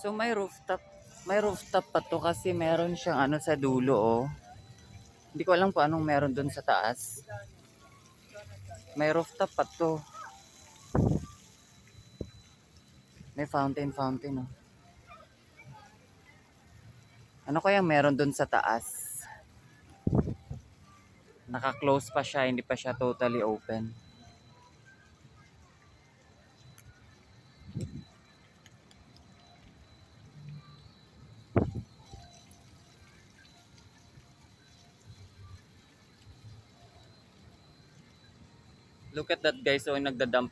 So may rooftop pa to kasi meron siyang ano sa dulo oh. Hindi ko alam kung anong meron dun sa taas. May rooftop pa to. May fountain oh. Ano kaya meron dun sa taas? Naka-close pa siya, hindi pa siya totally open. Look at that guys, so nagda-dump